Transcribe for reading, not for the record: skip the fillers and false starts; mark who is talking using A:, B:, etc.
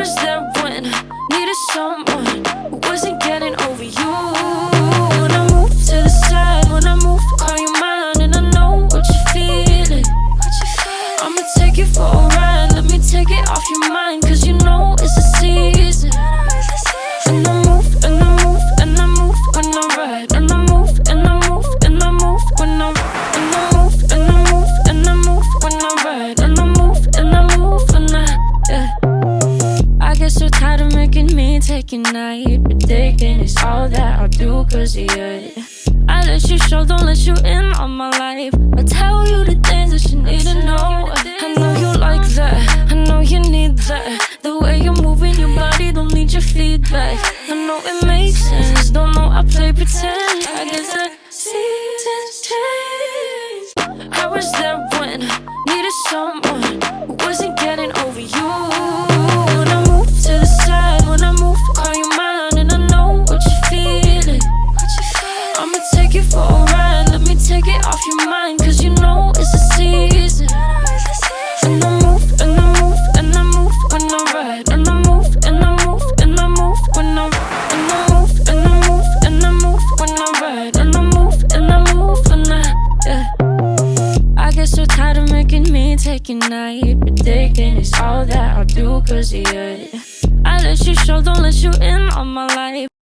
A: was there when I needed someone who wasn't getting over you. When I move to the side, when I move, call you mine, and I know what you're feeling. I'ma take you for a ride, let me take it off your mind, cause you know it's a season. And I move, and I move, and I move when I ride. And I move, and I move, and I move when I ride. And I move, and I move, and I move when I ride. And I move, and I move when I get so tired of making me take your night, but taking is all that I'll do cause of you. I let you show, don't let you in on my life. I tell you the things that you need to know. I know you like that, I know you need that. The way you're moving your body, don't need your feedback. I know it makes sense, don't know I play pretend. I guess the seasons change. I was there when I needed someone who wasn't getting over you. When I move to the side, when I move, call you mine, and I know what you're feeling. I'ma take you for a ride, let me take it off your mind, cause you know it's a season. And I move, and I move, and I move when I ride. And I move, and I move, and I move when I ride. And I move, and I move, and I move when I ride. And I move, and I move when I get so tired of making me take your night, but taking is all that I'll do cause of you. I let you show, don't let you in on my life.